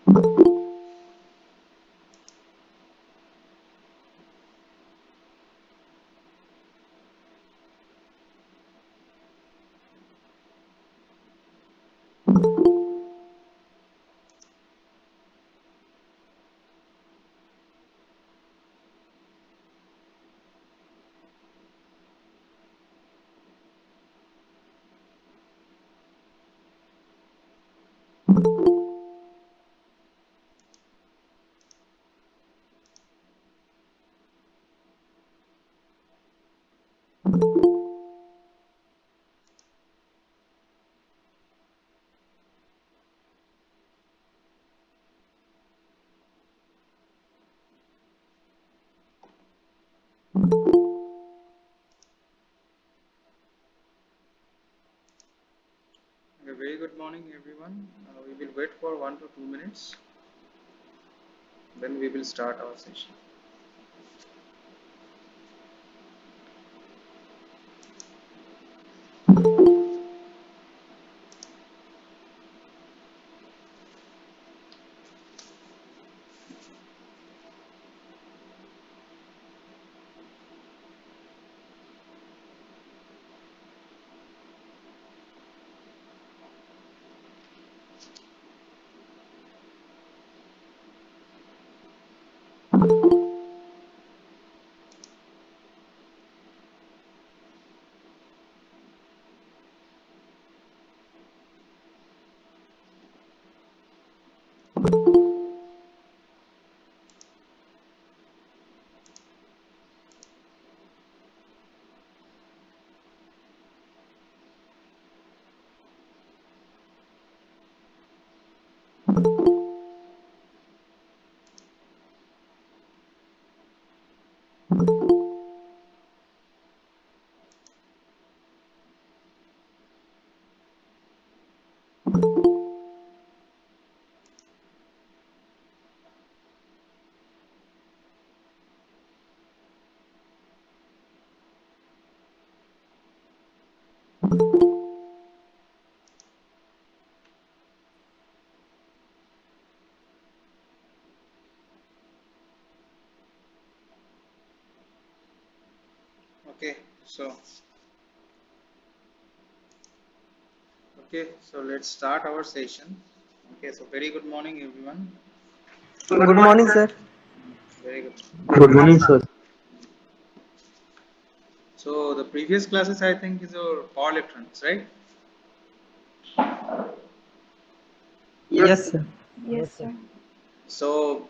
A very good morning, everyone. We will wait for 1 to 2 minutes, then we will start our session. Okay, so so let's start our session. Okay, so very good morning, everyone. Good morning, sir. Very good. Good morning, sir. So the previous classes, I think, is our power electronics, right? Yes, sir. Yes, Yes, sir. sir. So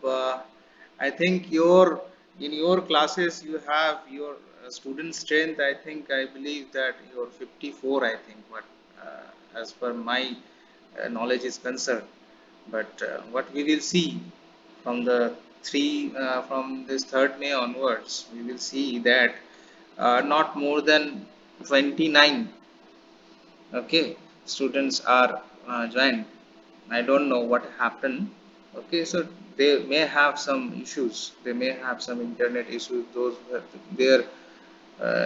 I think your in your classes you have your student strength. I believe that you're 54. I think, but as per my knowledge is concerned. But what we will see from the from this 3rd May onwards, we will see that not more than 29 students are joined. I don't know what happened. So they may have some issues. They may have some internet issues. Those who are there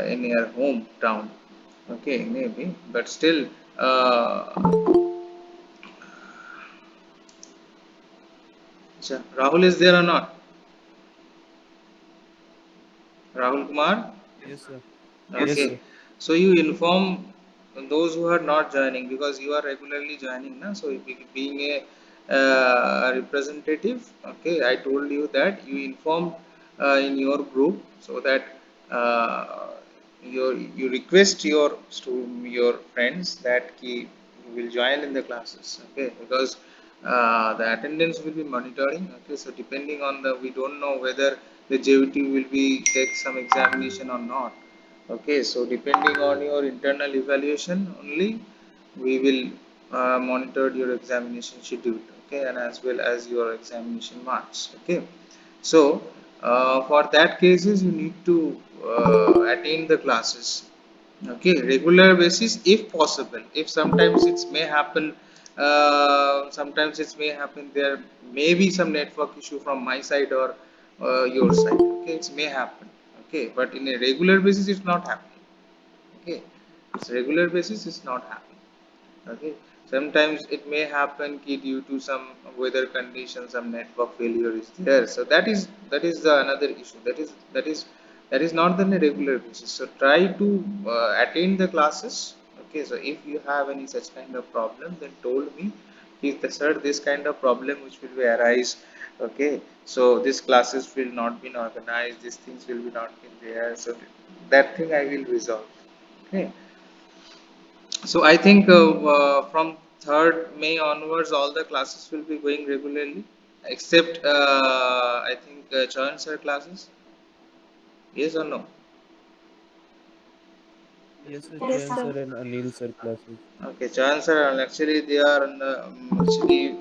in your hometown. Maybe, but still, Rahul is there or not? Rahul Kumar. Yes, sir. Yes, Okay, sir. so you inform those who are not joining because you are regularly joining, na? So being a representative, okay, I told you that you inform in your group so that uh, you request your friends that you will join in the classes, okay, because the attendance will be monitoring, okay. So depending on the, we don't know whether the JVT will be take some examination or not. Okay, so depending on your internal evaluation only, we will monitor your examination schedule, okay, and as well as your examination marks, okay. So for that cases, you need to attend the classes, okay, regular basis if possible. If sometimes it may happen, sometimes it may happen there may be some network issue from my side or your side, okay, it may happen, okay, but in a regular basis it's not happening, okay, it's regular basis it's not happening. Okay, sometimes it may happen ki due to some weather condition, some network failure is there, so that is the another issue, that is not on a regular basis. So try to attend the classes. Okay, so if you have any such kind of problem, then told me if the sir this kind of problem which will be arise. Okay, so these classes will not be organized, these things will be not in there, so that thing I will resolve. Okay, so I think from 3rd May onwards, all the classes will be going regularly, except I think Charan sir classes. Yes or no? Yes, sir. Yes, Chayan sir. sir and Anil sir classes. Okay, Charan sir, and actually they are actually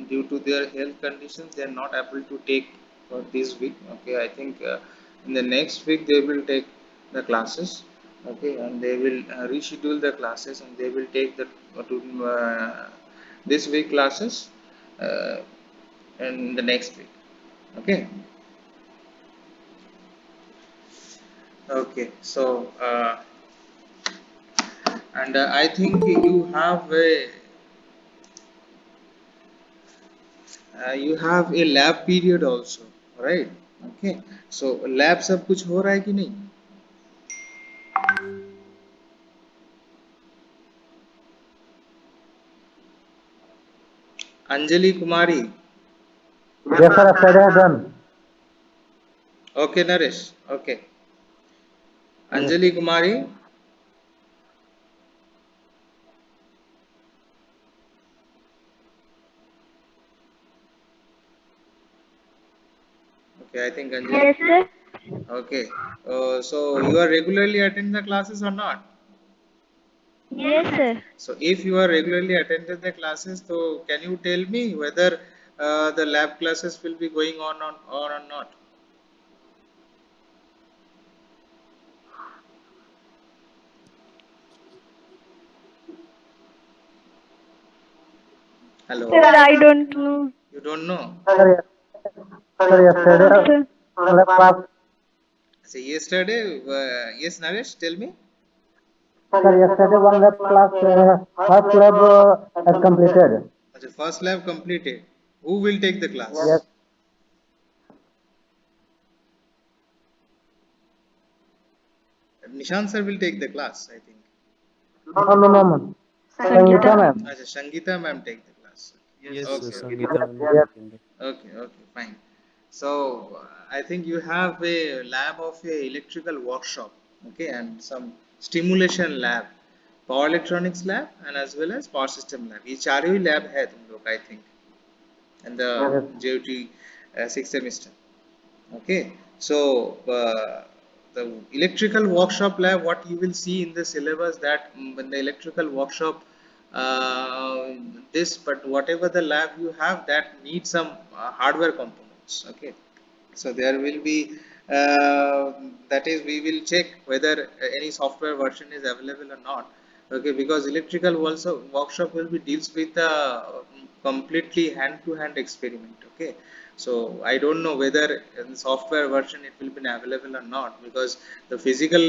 due to their health conditions, they are not able to take for this week. Okay, I think in the next week they will take the classes. Okay, and they will reschedule the classes and they will take the this week classes uh, in the next week. Okay, okay, so and I think you have a lab period also, right? Okay, so lab सब कुछ हो रहा है कि नहीं? अंजलि कुमारी. Yes, sir. Yesterday done. Okay, Naresh. Okay, Yes. Anjali Kumari. Okay, I think Anjali. Yes, sir. Okay, so you are regularly attending the classes or not? Yes, sir. So if you are regularly attending the classes, so can you tell me whether the lab classes will be going on or not? Hello. Sir, I don't know. You don't know? Sir, No, yesterday sir. the class. So yesterday, yes, Naresh, tell me. Sir, yesterday one lab class, first lab has completed. Okay, first lab completed. Who will take the Yes. class? Nishant sir will take the class, I think. No, no, no, ma'am. Sangeeta Sangeeta ma'am. ma'am. Acha, Shangita ma'am take the class. Yes, sir. Okay, okay, Sangeeta ma'am is Yes. taking it. okay, fine. So I think you have a lab of a electrical workshop, okay, and some stimulation lab, power electronics lab, and as well as power system lab. ये चारों ही lab है तुम लोग, I think, and the Yes. JUT 6th semester. Okay, so the electrical workshop lab, what you will see in the syllabus that when the electrical workshop, this, but whatever the lab you have that needs some hardware components. Okay, so there will be that is we will check whether any software version is available or not. Okay, because electrical also workshop will be deals with completely hand to hand experiment. Okay, so I don't know whether in software version it will be available or not, because the physical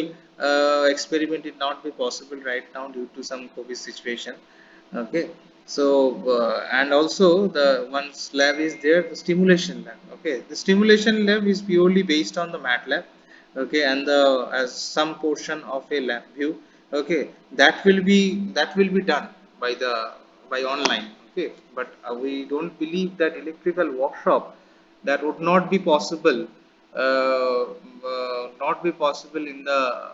experiment did not be possible right now due to some COVID situation. Okay, so and also the one lab is there, the stimulation lab. Okay, the stimulation lab is purely based on the MATLAB. Okay, and the as some portion of a lab view. Okay, that will be done by the by online. Okay, but we don't believe that electrical workshop that would not be possible, not be possible in the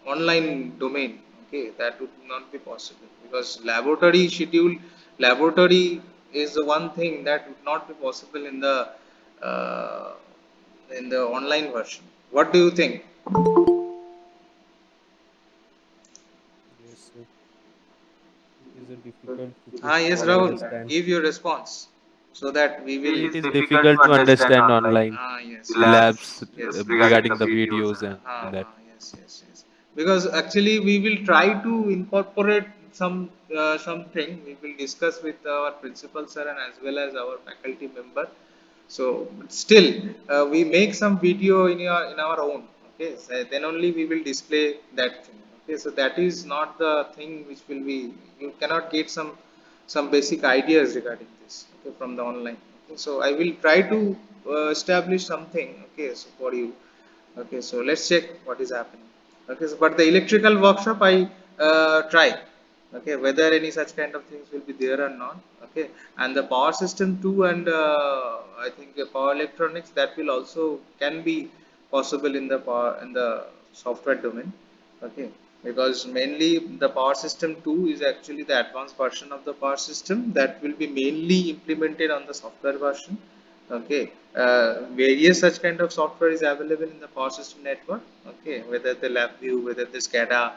online domain. Okay, that would not be possible because laboratory is the one thing that would not be possible uh, in the online version. What do you think? Yes, sir. It is a difficult Yes, to Rahul, understand. give your response so that we will. It is difficult to understand online Yes, the labs yes, regarding the videos and that. yes. Because actually, we will try to incorporate something. We will discuss with our principal sir and as well as our faculty member. So still, we make some video in our own. Okay, so then only we will display that thing. Okay, so that is not the thing which will be, you cannot get some basic ideas regarding this, okay, from the online. Okay, so I will try to establish something, okay, so for you. Okay, so let's check what is happening. Okay, so but the electrical workshop I try, okay, whether any such kind of things will be there or not. Okay, and the power system too, and I think power electronics, that will also can be possible in the power in the software domain. Okay, because mainly the power system 2 is actually the advanced version of the power system that will be mainly implemented on the software version. Okay, various such kind of software is available in the power system network. Okay, whether the LabVIEW, whether the SCADA,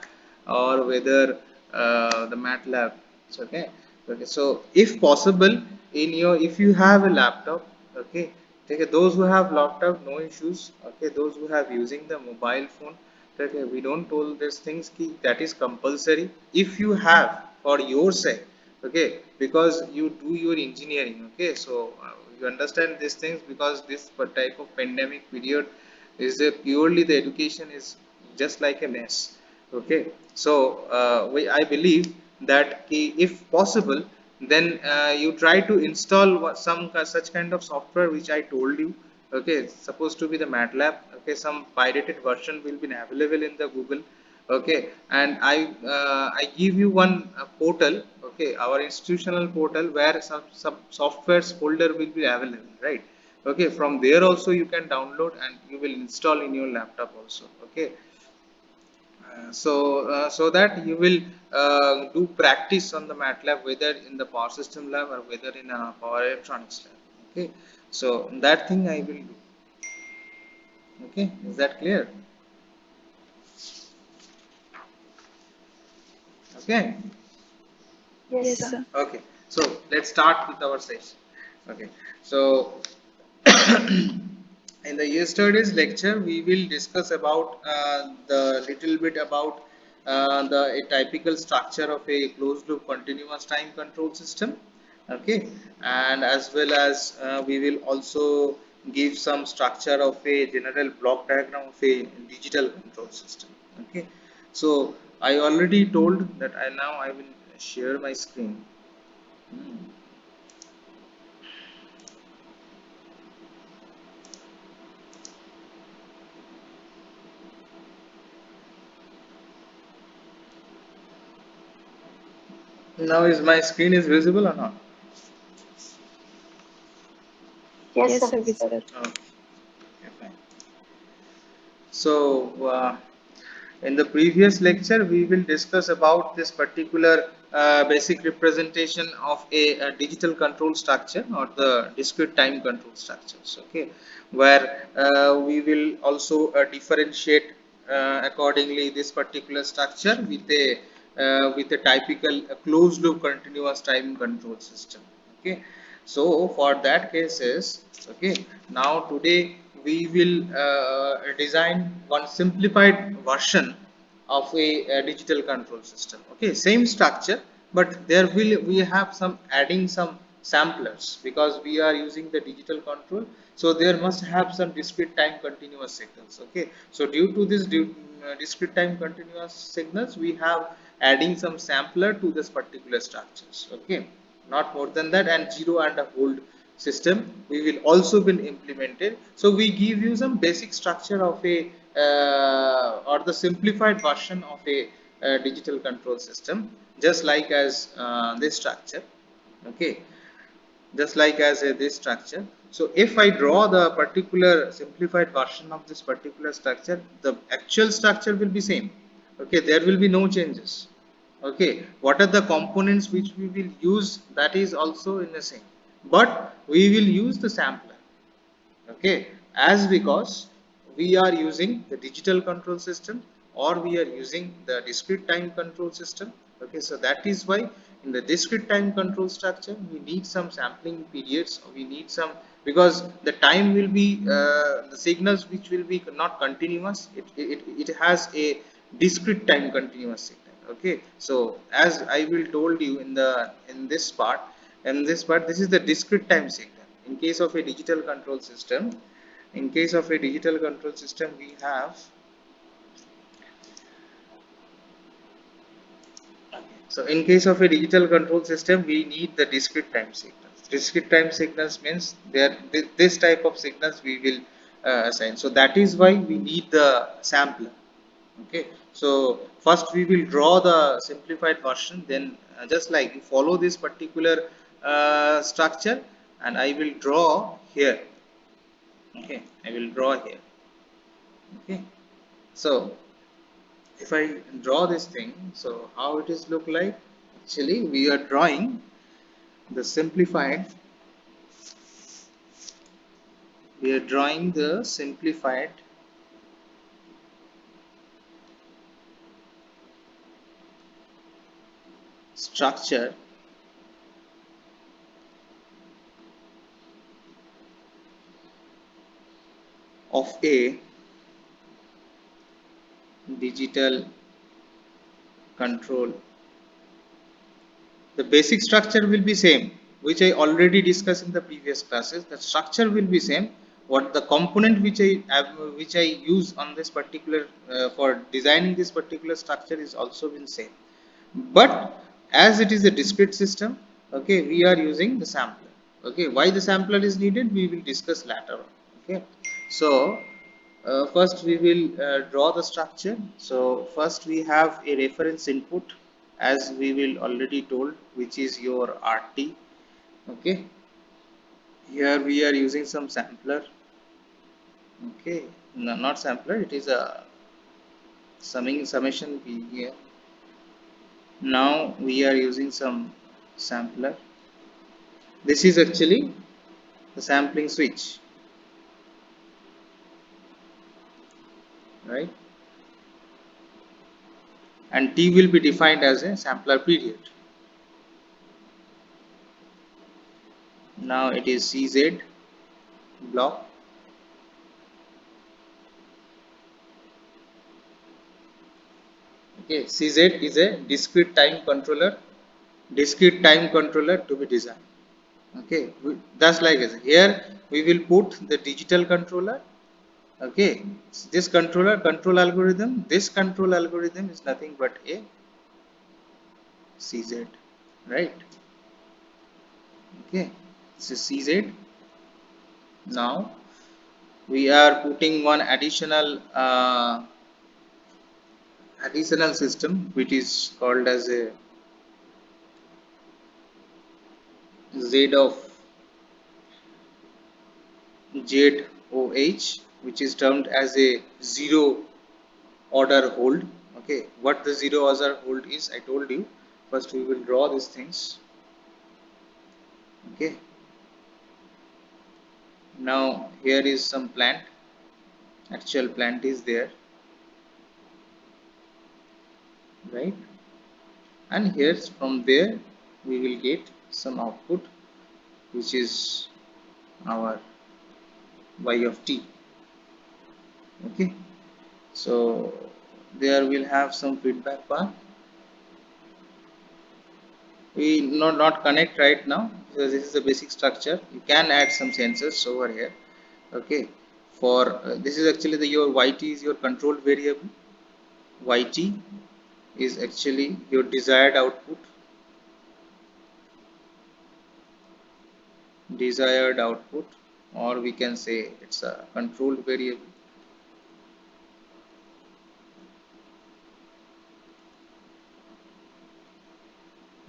or whether the MATLAB. Okay, okay, so if possible, in your, if you have a laptop, okay, okay, those who have laptop, no issues. Okay, those who have using the mobile phone, okay, we don't told these things ki that is compulsory if you have for your sake. Okay, because you do your engineering. Okay, so you understand these things, because this type of pandemic period is a purely the education is just like a mess. Okay, so I believe that if possible, then you try to install some such kind of software which I told you. Okay, it's supposed to be the MATLAB. Okay, some pirated version will be available in the Google. Okay, and I give you one portal. Okay, our institutional portal, where some softwares folder will be available, right? Okay, from there also you can download and you will install in your laptop also. Okay, so that you will do practice on the MATLAB, whether in the power system lab or whether in a power electronics lab. Okay, so that thing I will do. Okay, is that clear? Okay. Yes, sir. Okay, so let's start with our session. Okay, so in the yesterday's lecture we will discuss about the little bit about the a typical structure of a closed loop continuous time control system. Okay, and as well as we will also give some structure of a general block diagram of a digital control system. Okay, so I already told that I will share my screen. Hmm. Now is my screen is visible or not? Yes, sir, visible. Okay, okay, fine. So in the previous lecture, we will discuss about this particular basic representation of a digital control structure, or the discrete time control structures. Okay, where we will also differentiate accordingly this particular structure with a typical closed loop continuous time control system. Okay, so for that cases, okay, now today we will design one simplified version of a digital control system. Okay, same structure, but there will we have some adding some samplers, because we are using the digital control, so there must have some discrete time continuous signals. Okay, so due to this discrete time continuous signals, we have adding some sampler to this particular structures. Okay, not more than that, and zero and a hold system we will also been implemented. So we give you some basic structure of a or the simplified version of a digital control system, just like as this structure. Okay, just like as this structure. So if I draw the particular simplified version of this particular structure, the actual structure will be same. Okay, there will be no changes. Okay, what are the components which we will use, that is also in the same, but we will use the sampler. Okay, as because we are using the digital control system, or we are using the discrete time control system. Okay, so that is why in the discrete time control structure we need some sampling periods, or we need some, because the time will be the signals which will be not continuous, it has a discrete time continuous signal. Okay, so as I will told you in the in this part, this is the discrete time signal. In case of a digital control system, in case of a digital control system, we have So in case of a digital control system, we need the discrete time signals. Discrete time signals means there this type of signals we will assign. So that is why we need the sampler. Okay. So first we will draw the simplified version. Then just like you follow this particular structure, and I will draw here. Okay, I will draw here. Okay. So if I draw this thing, so how it is look like? Actually, we are drawing the simplified, we are drawing the simplified structure of a digital control. The basic structure will be same, which I already discussed in the previous classes. The structure will be same. What the component which I use on this particular for designing this particular structure is also been same. But as it is a discrete system, okay, we are using the sampler. Okay, why the sampler is needed, we will discuss later on. Okay, so first we will draw the structure. So first we have a reference input, as we will already told, which is your RT. Okay, here we are using some sampler. Okay, no, not sampler, it is a summation P here. Now we are using some sampler. This is actually the sampling switch, right? And T will be defined as a sampler period. Now it is CZ block. Okay, CZ is a discrete time controller to be designed. Okay, that's like this. Here we will put the digital controller. Okay, this control algorithm. This control algorithm is nothing but a CZ, right? Okay, so CZ. Now we are putting one additional system, which is called as a Z of ZOH, which is termed as a zero order hold. Okay, what the zero order hold is, I told you. First we will draw these things. Okay, now here is some plant, actual plant is there, right? And here from there we will get some output, which is our y of t. Okay, so there will have some feedback path. We not connect right now because this is the basic structure. You can add some sensors over here. Okay, for this is actually your yt is your control variable. Yt is actually your desired output, or we can say it's a controlled variable.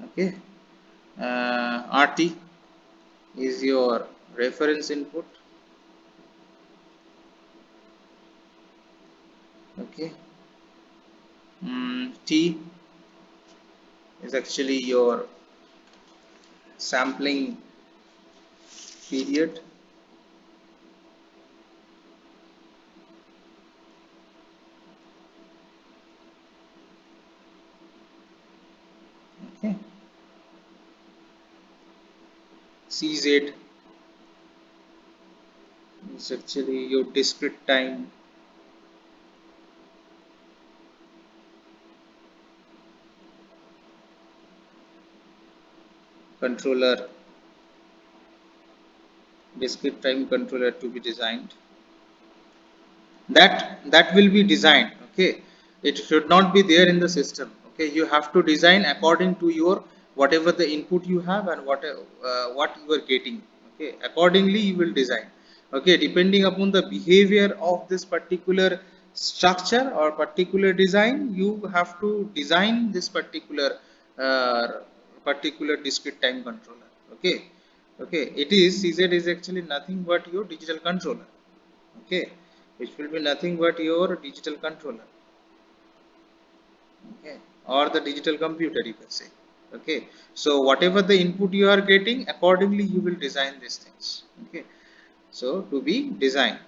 Okay, rt is your reference input. Okay, t is actually your sampling period. Okay, CZ is actually your discrete time controller, discrete time controller to be designed. That will be designed. Okay, it should not be there in the system. Okay, you have to design according to your whatever the input you have and what you are getting. Okay, accordingly you will design. Okay, depending upon the behavior of this particular structure or particular design, you have to design this uh, particular discrete time controller. Okay, okay, it is CZ is actually nothing but your digital controller. Okay, which will be nothing but your digital controller. Okay, or the digital computer, you can say. Okay, so whatever the input you are getting, accordingly you will design these things. Okay, so to be designed.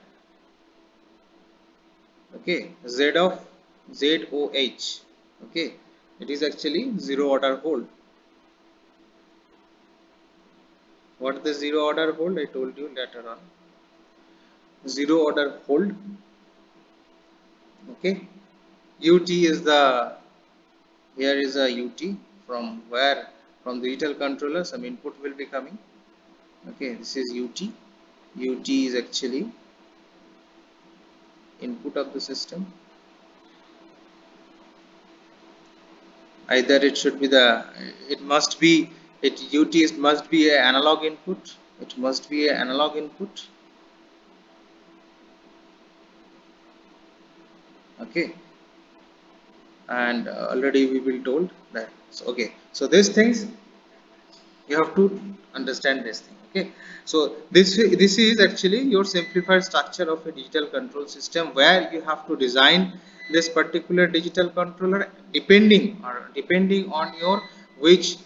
Okay, z of zoh. Okay, it is actually zero order hold. What the zero order hold, I told you later on. Zero order hold. Okay, ut is the, here is a ut, from where, from the digital controller some input will be coming. Okay, this is ut. Ut is actually input of the system. Either it should be the, it must be, it ut is must be an analog input. It must be an analog input. Okay, and already we will told that. So, okay, so these things you have to understand this thing. Okay, so this is actually your simplified structure of a digital control system, where you have to design this particular digital controller depending on your which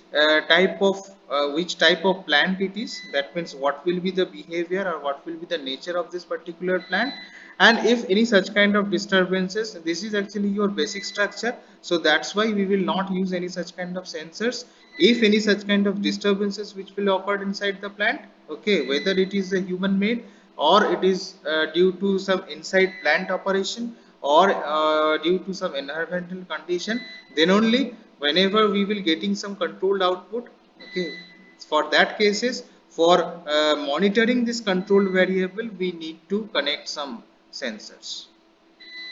type of plant it is. That means what will be the behavior or what will be the nature of this particular plant, and if any such kind of disturbances, this is actually your basic structure. So that's why we will not use any such kind of sensors. If any such kind of disturbances which will occur inside the plant, okay, whether it is a human made or it is due to some inside plant operation or due to some environmental condition, then only whenever we will getting some controlled output. Okay, for that cases, for monitoring this controlled variable, we need to connect some sensors.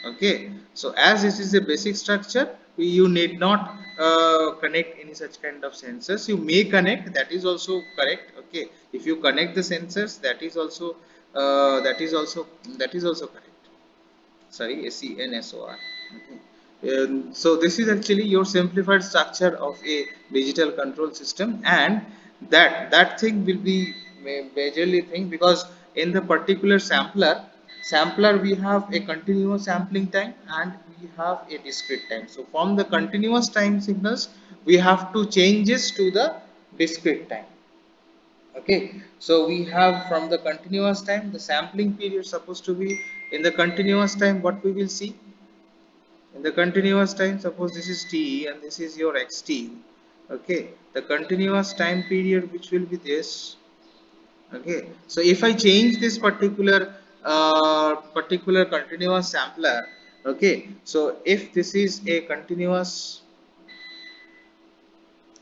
Okay, so as this is a basic structure, you need not connect any such kind of sensors. You may connect, that is also correct. Okay, if you connect the sensors, that is also that is also correct. Sorry, SENSOR. Okay. So this is actually your simplified structure of a digital control system, and that thing will be majorly thing, because in the particular sampler we have a continuous sampling time and we have a discrete time. So from the continuous time signals, we have to changes to the discrete time. Okay, so we have from the continuous time, the sampling period supposed to be in the continuous time. What we will see in the continuous time, suppose this is t and this is your xt. Okay, the continuous time period which will be this. Okay, so if I change this particular continuous sampler. Okay, so if this is a continuous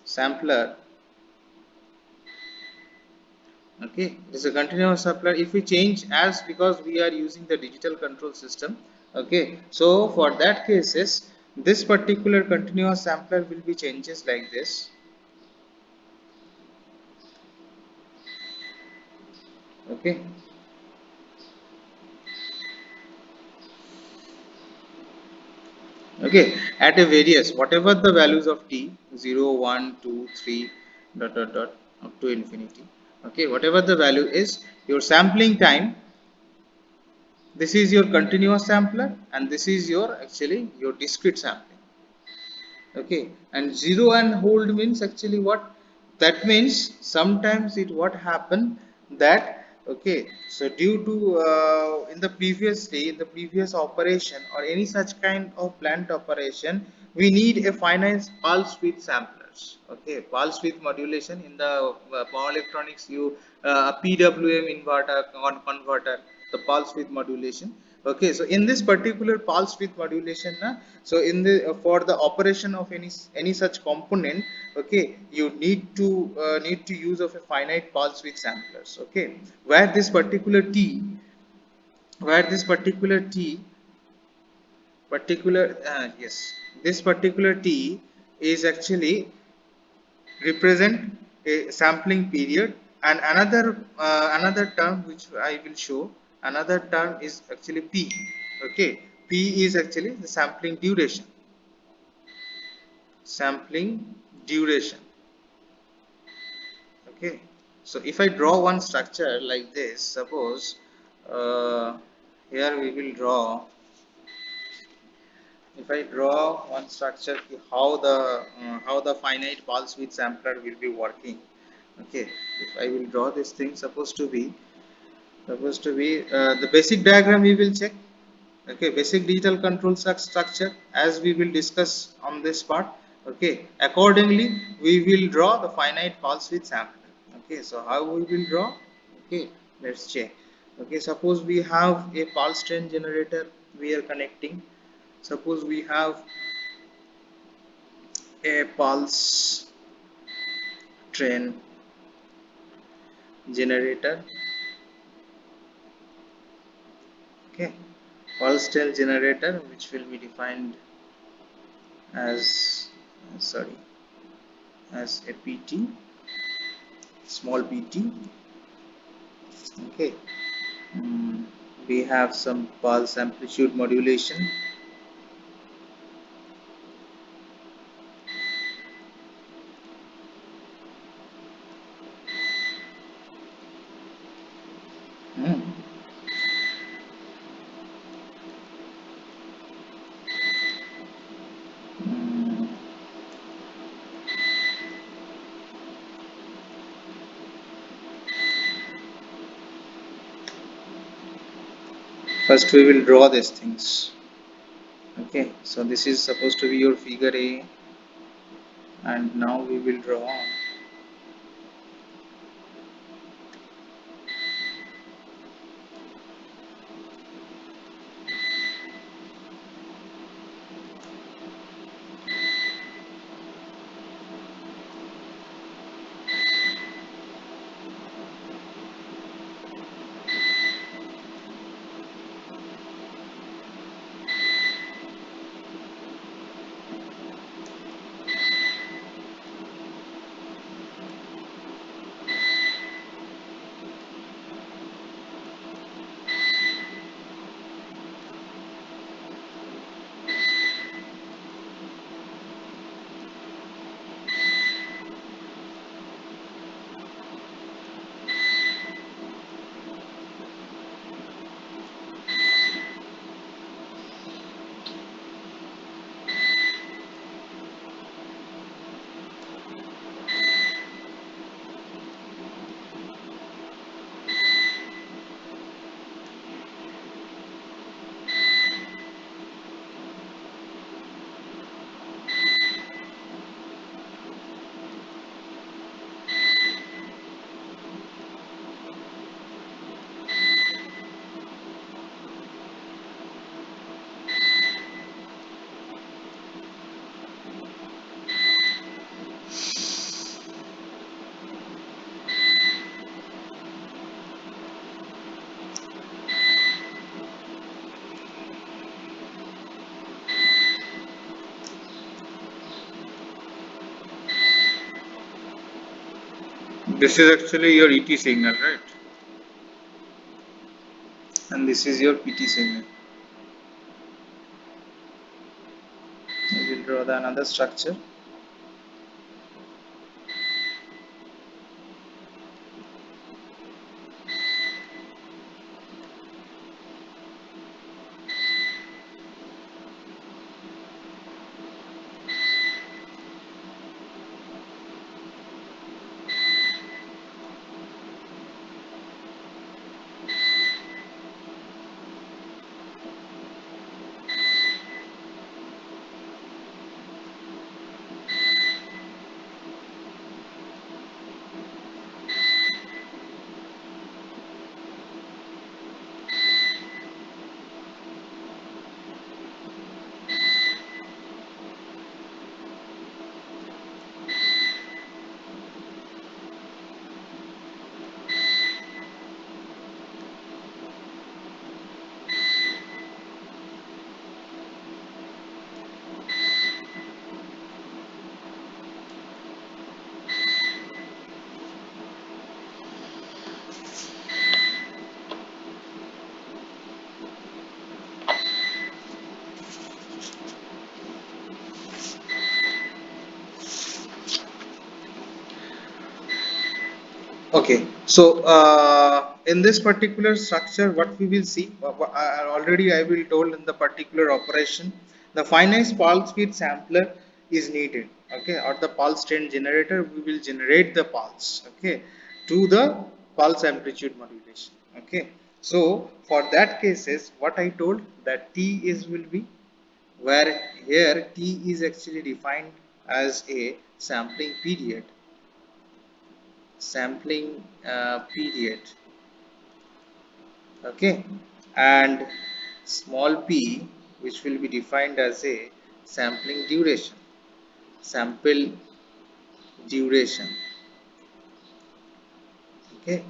sampler, okay, it is a continuous supply. If we change, as because we are using the digital control system, okay, so for that cases, this particular continuous sampler will be changes like this. Okay, okay, at a various whatever the values of t, 0 1 2 3 dot dot dot up to infinity. Okay, whatever the value is, your sampling time, this is your continuous sampler and this is your actually your discrete sampling. Okay, and zero and hold means actually what, that means sometimes it what happen that, okay, so due to in the previous day, in the previous operation or any such kind of plant operation, we need a finite pulse width samplers. Okay, pulse width modulation in the power electronics, you PWM inverter converter, the pulse width modulation. Okay, so in this particular pulse width modulation so in the for the operation of any such component, okay, you need to use of a finite pulse width samplers. Okay, where this particular t, where this particular t particular yes, this particular t is actually represent a sampling period, and another term which I will show, another term is actually P. Okay, P is actually the sampling duration. Okay, so if I draw one structure like this, suppose here we will draw, if I draw one structure, how the finite pulse width sampler will be working. Okay, if I will draw this thing, supposed to be the basic diagram we will check. Okay, basic digital control structure as we will discuss on this part. Okay, accordingly we will draw the finite pulse width sampler. Okay, so how we will draw? Okay, let's check. Okay, suppose we have a pulse train generator we are connecting. Suppose we have a pulse train generator. Okay, pulse train generator which will be defined as, sorry, as a PT, small PT. Okay, mm, we have some pulse amplitude modulation. Mm. Mm. First we will draw these things. Okay, so this is supposed to be your figure A, and now we will draw. This is actually your ET signal, right? And this is your PT signal. We will draw the another structure. Okay, so in this particular structure, what we will see, already I will told in the particular operation, the finite pulse speed sampler is needed. Okay, or the pulse trend generator, we will generate the pulse. Okay, to the pulse amplitude modulation. Okay, so for that cases, what I told that T is will be where here T is actually defined as a sampling period, okay, and small p, which will be defined as a sampling duration, sample duration, okay,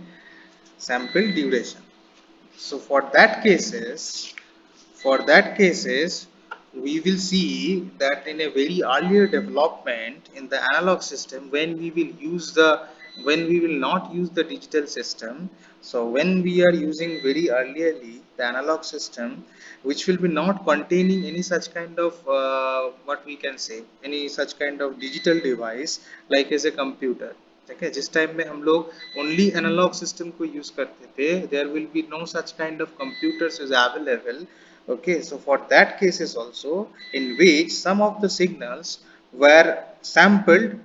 sample duration. So for that cases we will see that in a very earlier development in the analog system, when we will not use the digital system. So when we are using very earlierly the analog system, which will be not containing any such kind of what we can say, any such kind of digital device like as a computer. Okay, जिस time में हम लोग only analogue system को use करते थे, there will be no such kind of computers is available. Okay, so for that cases also, in which some of the signals were sampled,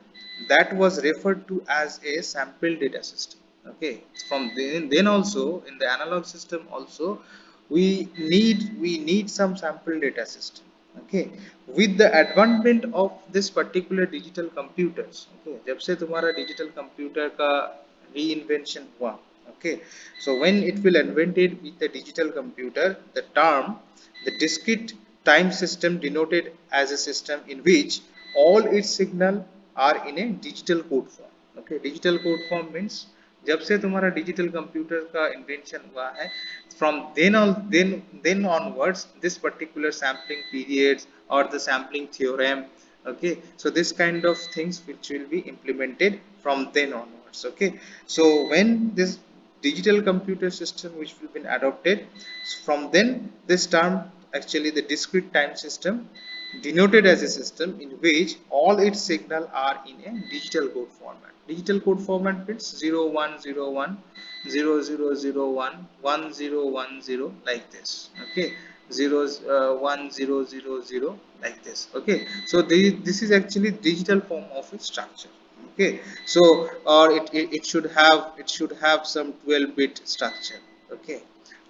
that was referred to as a sample data system. Okay, from then also in the analog system also we need some sample data system. Okay, with the advancement of this particular digital computers. Okay, जब से तुम्हारा digital computer का reinvention हुआ. Okay, so when it will invented with the digital computer, the term the discrete time system denoted as a system in which all its signal are in a digital code form. Okay, digital code form means जब से तुम्हारा digital computer का invention हुआ है, from then onwards this particular sampling periods or the sampling theorem. Okay, so this kind of things which will be implemented from then onwards. Okay, so when this digital computer system which will be adopted, from then this term actually the discrete time system denoted as a system in which all its signal are in a digital code format. Digital code format means 0101 0001 1010 like this. Okay, zeros 1000 like this. Okay, so this is actually digital form of its structure. Okay, so or it should have some 12-bit structure. Okay,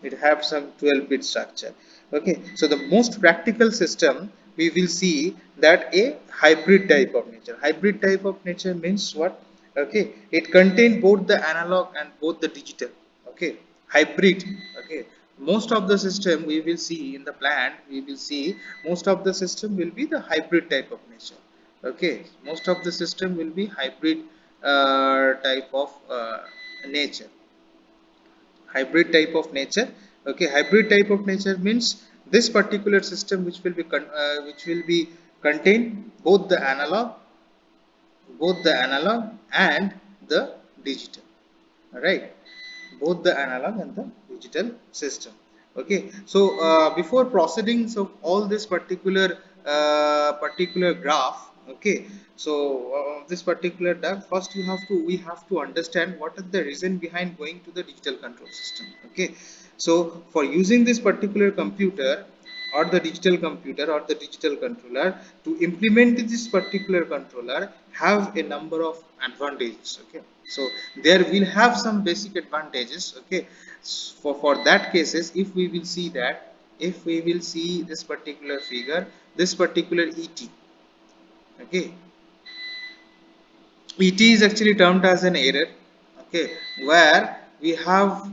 it have some 12-bit structure. Okay, so the most practical system we will see that a hybrid type of nature. Hybrid type of nature means what? Okay, it contain both the analog and both the digital. Okay, hybrid. Okay, most of the system we will see in the plant, we will see most of the system will be the hybrid type of nature. Okay, most of the system will be hybrid type of nature. Hybrid type of nature. Okay, hybrid type of nature means this particular system which will be contain both the analog and the digital. All right, both the analog and the digital system. Okay, so before proceeding so all this particular graph. Okay, so this particular graph, first we have to understand what is the reason behind going to the digital control system. Okay, so for using this particular computer or the digital computer or the digital controller, to implement this particular controller have a number of advantages. Okay, so there will have some basic advantages. Okay, for that cases, if we will see this particular figure, this particular et. Okay, et is actually termed as an error. Okay, where we have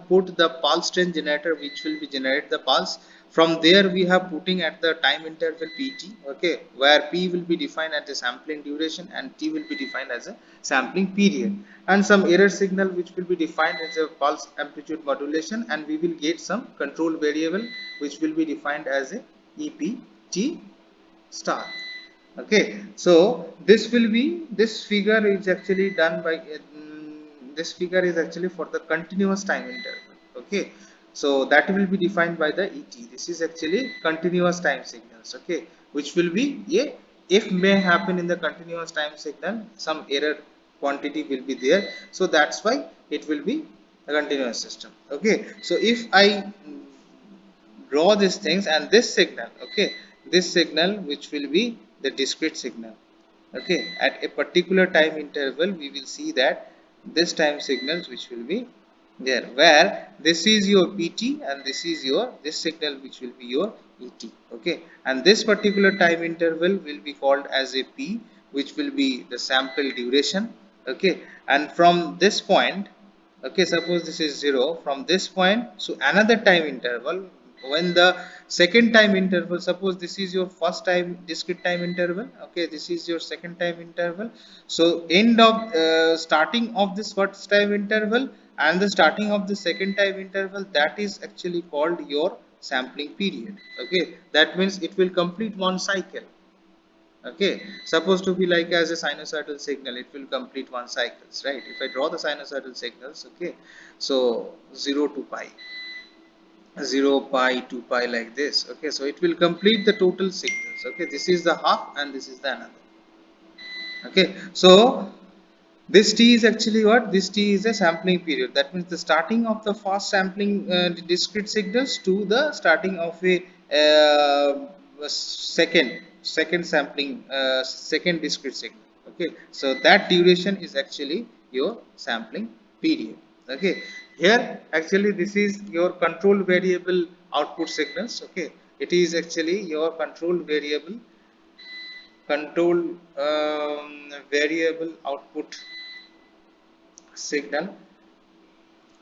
put the pulse trend generator which will be generate the pulse. From there we have putting at the time interval pt. Okay, where p will be defined as a sampling duration and t will be defined as a sampling period, and some error signal which will be defined as a pulse amplitude modulation, and we will get some control variable which will be defined as a ept star. Okay, so this figure is actually done by this figure is actually for the continuous time interval. Okay, so that will be defined by the et. This is actually continuous time signals. Okay, which will be a, if may happen in the continuous time signal some error quantity will be there, so that's why it will be a continuous system. Okay, so if I draw these things and this signal, okay, this signal which will be the discrete signal, okay, at a particular time interval we will see that this time signals which will be there, where this is your pt and this is your this signal which will be your et, okay, and this particular time interval will be called as a p, which will be the sample duration, okay, and from this point, okay, suppose this is 0 from this point, so another time interval, when the second time interval, suppose this is your first time discrete time interval, okay, this is your second time interval, so end of starting of this first time interval and the starting of the second time interval, that is actually called your sampling period, okay, that means it will complete one cycle, okay, supposed to be like as a sinusoidal signal, it will complete one cycles, right? If I draw the sinusoidal signals, okay, so 0 to pi, 0 pi 2 pi like this, okay, so it will complete the total signals, okay, this is the half and this is the another, okay, so this t is actually what? This t is a sampling period. That means the starting of the fast sampling discrete signals to the starting of a second sampling second discrete signal. Okay, so that duration is actually your sampling period. Okay, here actually this is your control variable output signals. Okay, it is actually your control variable output signal,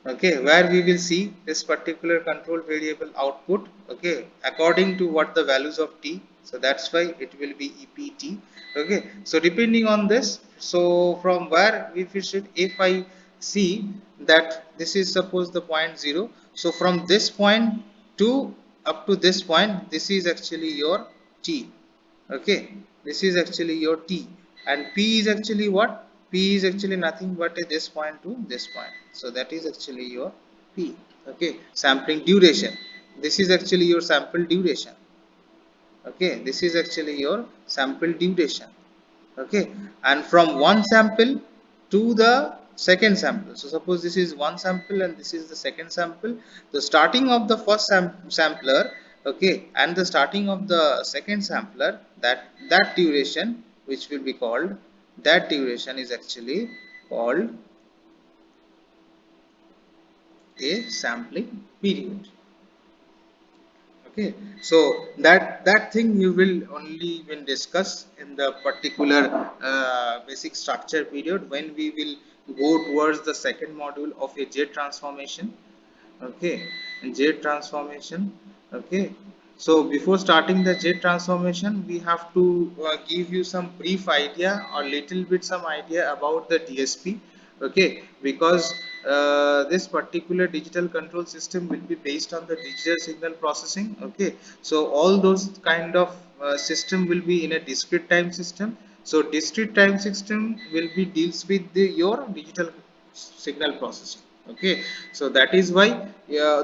okay, where we will see this particular control variable output, okay, according to what the values of t, so that's why it will be ept, okay, so depending on this, so from where we should, if I see that this is suppose the point 0, so from this point to up to this point, this is actually your t, okay, this is actually your t, and p is actually what? P is actually nothing but this point to this point, so that is actually your p, okay, sampling duration, this is actually your sample duration, okay, this is actually your sample duration, okay, and from one sample to the second sample, so suppose this is one sample and this is the second sample, the starting of the first sampler, okay, and the starting of the second sampler, that duration which will be called, that duration is actually called a sampling period, okay, so that thing you will only will discuss in the particular basic structure period when we will go towards the second module of a jet transformation, okay, jet transformation, okay, so before starting the jet transformation we have to give you some brief idea or little bit some idea about the dsp, okay, because this particular digital control system will be based on the digital signal processing, okay, so all those kind of system will be in a discrete time system, so discrete time system will be deals with your digital signal processing, okay, so that is why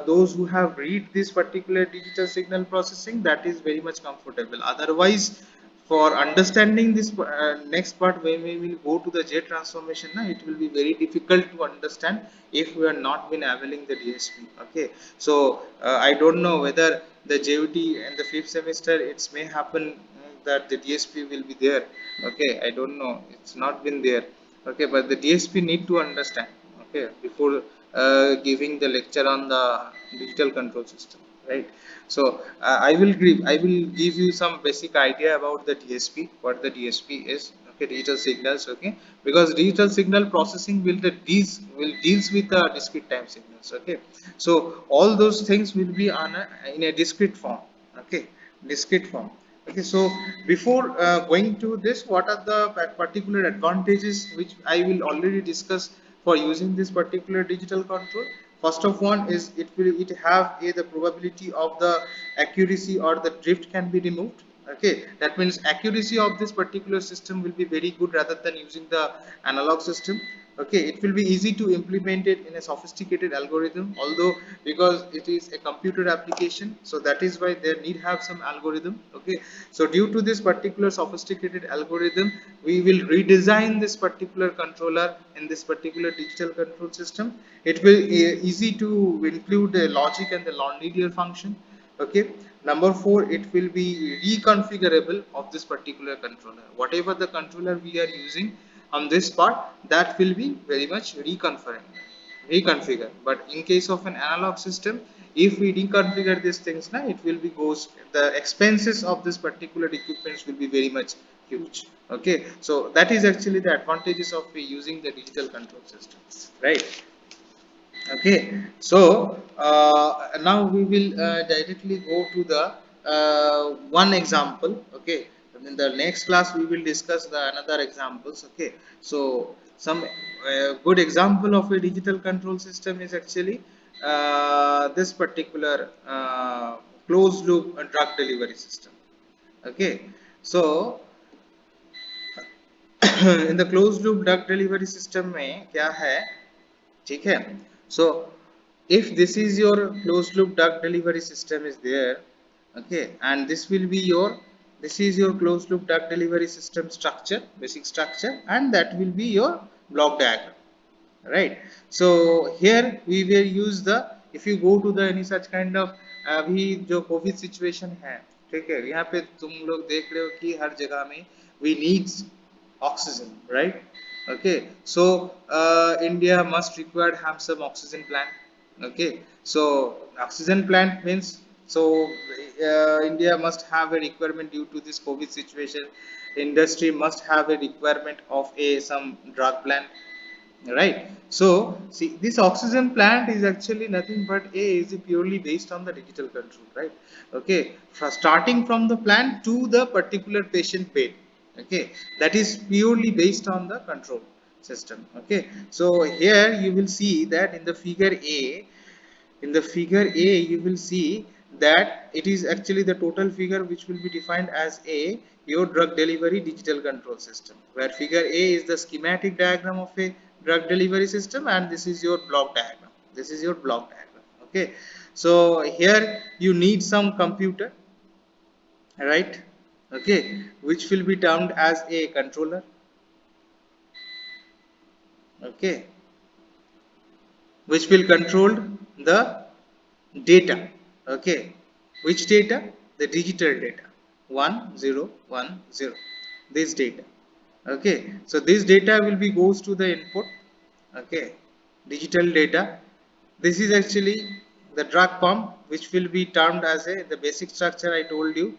those who have read this particular digital signal processing, that is very much comfortable, otherwise for understanding this next part when we will go to the jet transformation, it will be very difficult to understand if we are not been availing the dsp, okay, so I don't know whether the jut and the fifth semester it may happen that the dsp will be there, okay, I don't know, it's not been there, okay, but the dsp need to understand, okay, before giving the lecture on the digital control system, right, so I will give you some basic idea about the dsp, what the dsp is, okay, digital signals, okay, because digital signal processing will deals with the discrete time signals, okay, so all those things will be on in a discrete form, okay, discrete form, okay, so before going to this, what are the particular advantages which I will already discuss for using this particular digital control? First of one is it have the probability of the accuracy or the drift can be removed, okay, that means accuracy of this particular system will be very good rather than using the analog system, Okay, it will be easy to implement it in a sophisticated algorithm, although because it is a computer application, so that is why there need have some algorithm. Okay, so due to this particular sophisticated algorithm, we will redesign this particular controller in this particular digital control system. It will easy to include the logic and the non-linear function. Okay, number 4, it will be reconfigurable of this particular controller. Whatever the controller we are using on this part, that will be very much reconfigure. But in case of an analog system, if we reconfigure these things now, it will be goes, the expenses of this particular equipments will be very much huge. Okay, so that is actually the advantages of using the digital control system, right? Okay, so now we will directly go to the one example. Okay, in the next class we will discuss the another examples. Okay, so some good example of a digital control system is actually this particular closed loop drug delivery system. Okay, so in the closed loop drug delivery system में क्या है, ठीक है? So if this is your closed loop drug delivery system is there, okay, and this is your closed loop drug delivery system structure, basic structure, and that will be your block diagram, right? So here we will use the, if you go to the any such kind of अभी जो Covid situation है, ठीक है, यहाँ पे तुम लोग देख रहे हो कि हर जगह में we need oxygen, right? Okay, so India must require have some oxygen plant. Okay, so oxygen plant means, so India must have a requirement due to this COVID situation. Industry must have a requirement of a some drug plant, right? So see, this oxygen plant is actually nothing but is purely based on the digital control, right? Okay, starting from the plant to the particular patient bed. Okay, that is purely based on the control system. Okay, so here you will see that in the figure A, you will see that it is actually the total figure which will be defined as a your drug delivery digital control system, where figure A is the schematic diagram of a drug delivery system, and this is your block diagram. Okay, so here you need some computer, right? Okay, which will be termed as a controller. Okay, which will control the data. Okay, which data? The digital data 1010, this data. Okay, so this data will be goes to the input. Okay, digital data. This is actually the drug pump, which will be termed as a the basic structure I told you.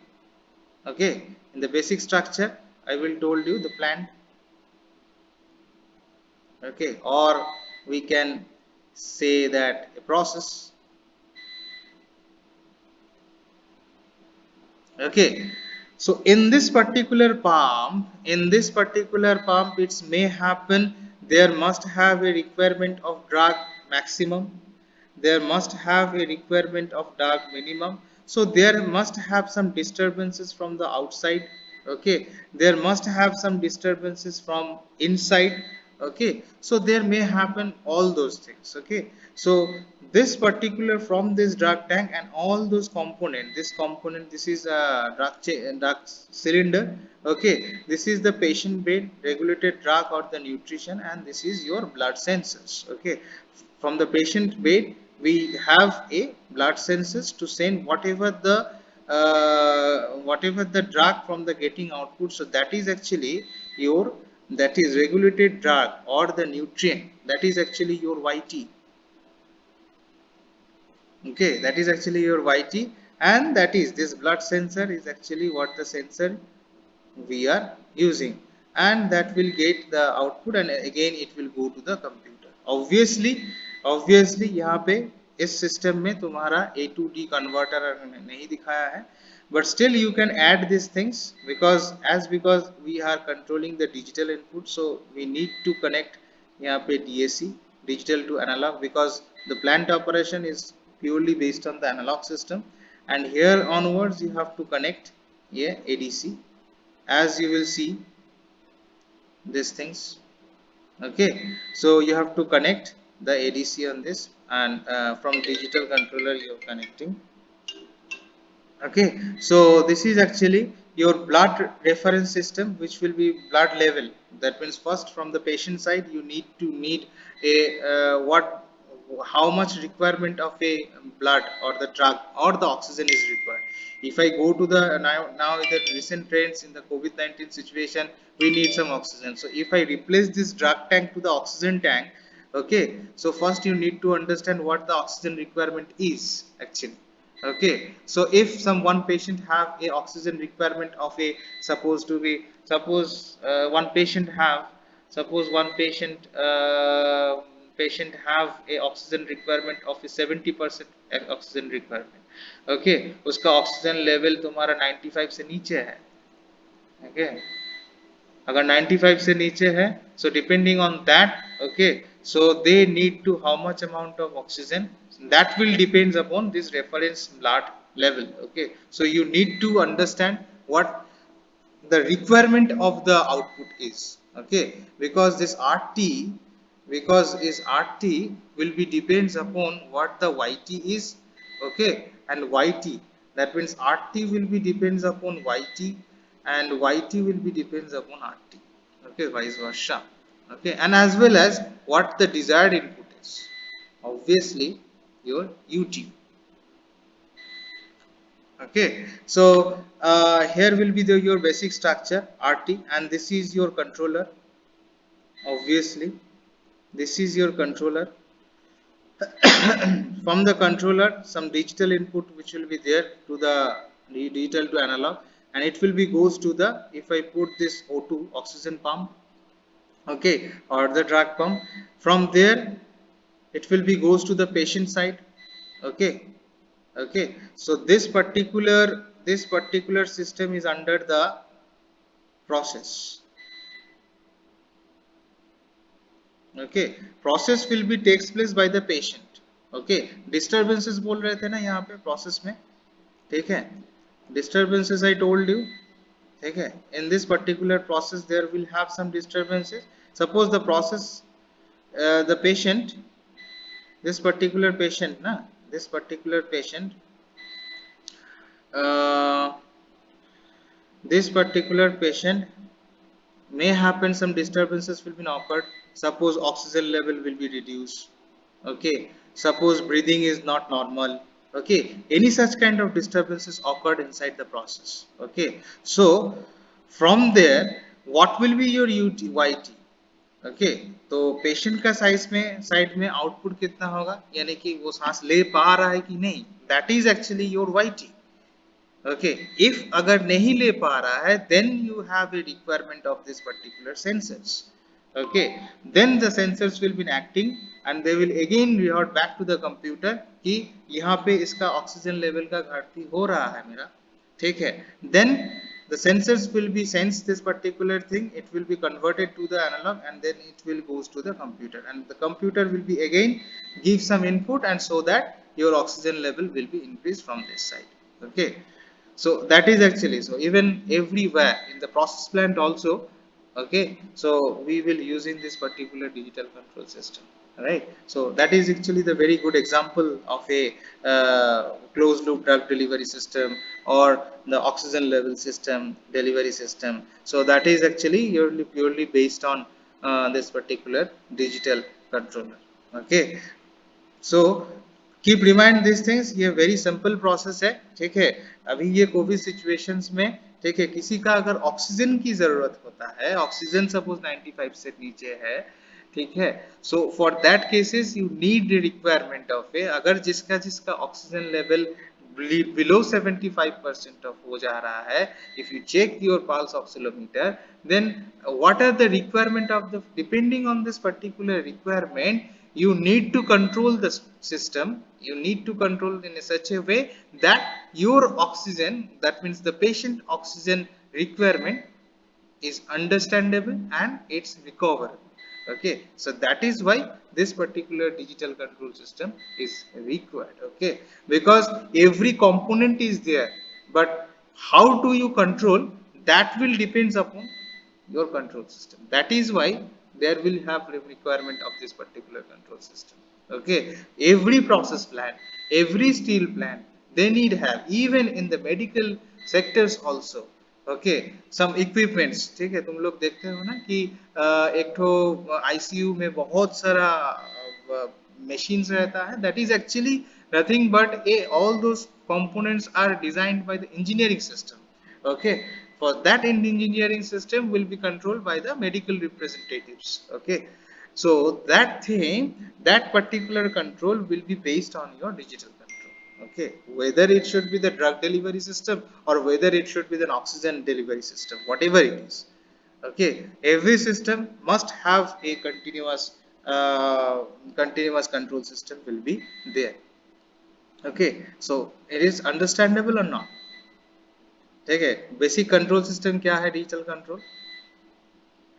Okay, in the basic structure I will told you the plant. Okay, or we can say that a process. Okay, so in this particular pump it may happen there must have a requirement of drug maximum, there must have a requirement of drug minimum, so there must have some disturbances from the outside. Okay, there must have some disturbances from inside. Okay, so there may happen all those things. Okay, so this particular from this drug tank and all those component, this is a drug cylinder. Okay, this is the patient bed, regulated drug or the nutrition, and this is your blood sensors. Okay, from the patient bed we have a blood sensors to send whatever the drug from the getting output. So that is actually your, that is regulated drug or the nutrient, that is actually your YT. Okay, that is actually your YT, and that is this blood sensor is actually what the sensor we are using, and that will get the output, and again it will go to the computer. Obviously यहाँ पे इस system में तुम्हारा A to D converter नहीं दिखाया है, but still you can add these things because we are controlling the digital input, so we need to connect यहाँ पे DAC, digital to analog, because the plant operation is purely based on the analog system, and here onwards you have to connect ADC, as you will see these things. Okay, so you have to connect the ADC on this, and from digital controller you're connecting. Okay, so this is actually your blood reference system, which will be blood level. That means first from the patient side you need a what how much requirement of a blood or the drug or the oxygen is required. If I go to the now in the recent trends in the COVID-19 situation, we need some oxygen. So if I replace this drug tank to the oxygen tank, okay, so first you need to understand what the oxygen requirement is actually. Okay, so if some one patient have a oxygen requirement of a supposed to be suppose one patient have suppose one patient have a oxygen requirement of a 70% oxygen requirement. Okay, उसका oxygen level तुम्हारा 95 से नीचे है. Okay, अगर 95 से नीचे है, so depending on that, okay, so they need to how much amount of oxygen, that will depends upon this reference blood level. Okay, so you need to understand what the requirement of the output is. Okay, because this RT, because is RT will be depends upon what the YT is. Okay, and YT, that means RT will be depends upon YT, and YT will be depends upon RT. Okay, vice versa. Okay, and as well as what the desired input is, obviously your UT. Okay, so here will be your basic structure RT, and this is your controller. Obviously this is your controller. From the controller some digital input which will be there to the digital to analog, and it will be goes to the, if I put this O2 oxygen pump, okay, or the drug pump, from there it will be goes to the patient side. Okay, okay, so this particular system is under the process. Okay, process will be takes place by the patient. Okay, disturbances बोल रहे थे ना यहाँ पे process में, ठीक है, disturbances I told you, ठीक है, in this particular process there will have some disturbances. Suppose the process the patient, this particular patient na, this particular patient uh, this particular patient may happen some disturbances will be occurred. Suppose oxygen level will be reduced. Okay, suppose breathing is not normal. Okay, any such kind of disturbances occurred inside the process. Okay, so from there what will be your YT. Okay, तो patient का side में output कितना होगा, यानी कि वो सांस ले पा रहा है कि नहीं, that is actually your YT. Okay, if agar nahi le pa raha hai, then you have a requirement of this particular sensors. Okay, then the sensors will be acting, and they will again revert back to the computer कि यहाँ पे इसका oxygen level का घाटती हो रहा है मेरा, ठीक है. Then the sensors will be sense this particular thing, it will be converted to the analog, and then it will goes to the computer, and the computer will be again give some input, and so that your oxygen level will be increased from this side. Okay, so that is actually, so even everywhere in the process plant also. Okay, so we will using this particular digital control system, right? So that is actually the very good example of a closed loop drug delivery system, or the oxygen level system delivery system. So that is actually purely based on this particular digital controller. Okay, so keep remind this things, ये very simple process है, ठीक है. अभी ये Covid situations में, ठीक है, किसी का अगर ऑक्सीजन की जरूरत होता है, ऑक्सीजन सपोज 95 से नीचे है, ठीक है, so for that cases you need requirement of a, अगर जिसका जिसका ऑक्सीजन लेवल below 75% of हो जा रहा है, if you check your pulse oximeter, then what are the requirement of the, depending on this particular requirement, you need to control the system, you need to control in such a way that your oxygen, that means the patient oxygen requirement is understandable and it's recoverable. Okay, so that is why this particular digital control system is required. Okay, because every component is there, but how do you control, that will depends upon your control system. That is why there will have requirement of this particular control system. Okay, every process plant, every steel plant, they need have, even in the medical sectors also. Okay, some equipments, ठीक है, तुम लोग देखते हो ना कि एक तो आईसीयू में बहुत सारा machines रहता है, that is actually nothing but all those components are designed by the engineering system. Okay, for that engineering system will be controlled by the medical representatives. Okay, so that thing, that particular control will be based on your digital control. Okay, whether it should be the drug delivery system or whether it should be the oxygen delivery system, whatever it is. Okay, every system must have a continuous control system will be there. Okay, so it is understandable or not? ठीक है, basic control system क्या है digital control?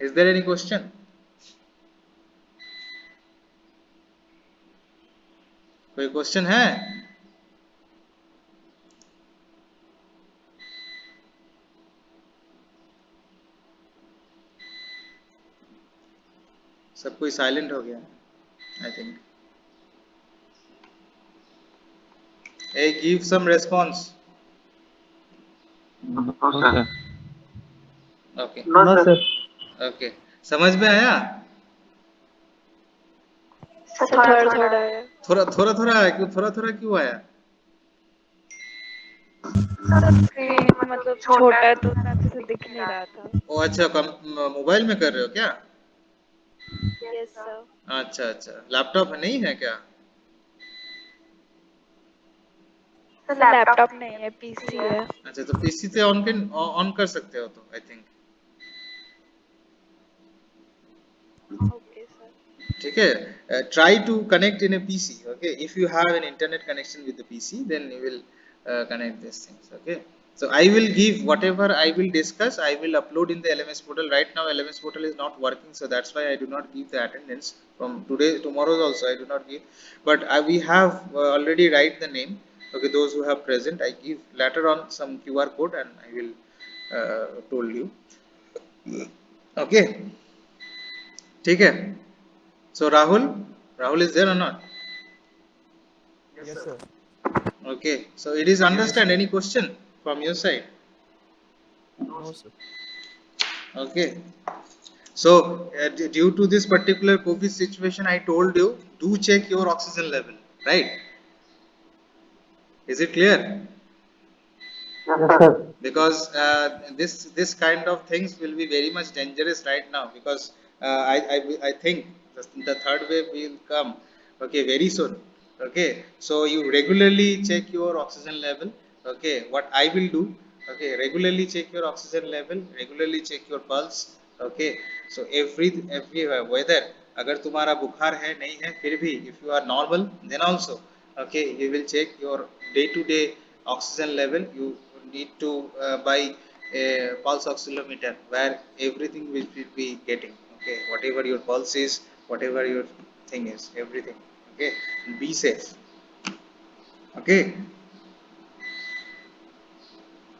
Is there any question? कोई question है? सब कोई silent हो गया, I think. A give some response. Okay, no sir. Okay, समझ में आया? सर थोड़ा थोड़ा आया। थोड़ा थोड़ा थोड़ा आया क्यों? थोड़ा थोड़ा क्यों आया? सर स्क्रीन मतलब छोटा है तो अच्छे से दिख नहीं रहा था। ओ अच्छा, मोबाइल में कर रहे हो क्या? Yes sir. अच्छा अच्छा, लैपटॉप नहीं है क्या? सर लैपटॉप नहीं है, पीसी है। अच्छा, तो पीसी से ऑन कर सकते हो तो आई थिंक. Okay sir. ठीक है, try to connect in a PC. Okay, if you have an internet connection with the PC, then you will connect these things. Okay, so I will give whatever I will discuss, I will upload in the LMS portal. Right now LMS portal is not working, so that's why I do not give the attendance from today. Tomorrow also I do not give, but we have already write the name. Okay, those who have present, I give later on some QR code and I will told you. Okay, ठीक है. So Rahul is there or not? Yes, sir. Okay, so it is understand. Any question from your side? No, sir. Okay, so due to this particular COVID situation, I told you, do check your oxygen level, right? Is it clear? Yes, sir. Because this kind of things will be very much dangerous right now, because I think the third wave will come, okay, very soon. Okay, so you regularly check your oxygen level. Okay, what I will do, okay, regularly check your oxygen level, regularly check your pulse. Okay, so every whether अगर तुम्हारा बुखार है नहीं है फिर भी, if you are normal, then also, okay, you will check your day to day oxygen level. You need to buy a pulse oximeter where everything will be getting. Okay, whatever your pulse is, whatever your thing is, everything. Okay, be safe. Okay,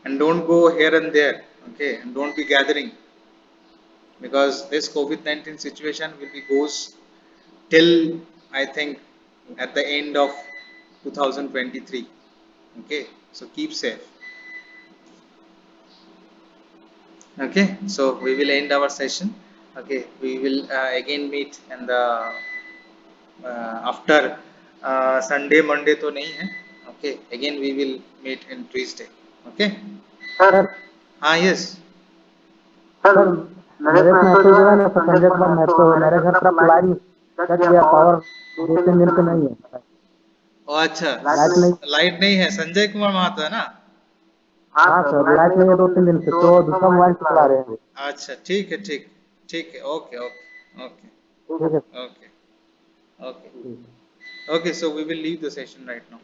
and don't go here and there. Okay, and don't be gathering, because this COVID-19 situation will be goes till, I think, at the end of 2023. Okay, so keep safe. Okay, so we will end our session. Okay, we will again meet in the after Sunday, Monday तो नहीं है. Okay, again we will meet in Tuesday. Okay, sir हाँ, yes. Sir मेरे को message हुआ ना तो संजय कुमार महतो, मेरे घर तरफ लाइन कट गया, पावर 2-3 दिन से नहीं है. ओ अच्छा, लाइट नहीं. लाइट नहीं है. संजय कुमार महतो है ना? हाँ सर, लाइट नहीं है 2-3 दिन से, तो दूसरा मोबाइल से चला रहे हैं. अच्छा, ठीक है, ठीक ठीक है. ओके ओके ओके ठीक है. Okay okay. Okay, so we will leave the session right now.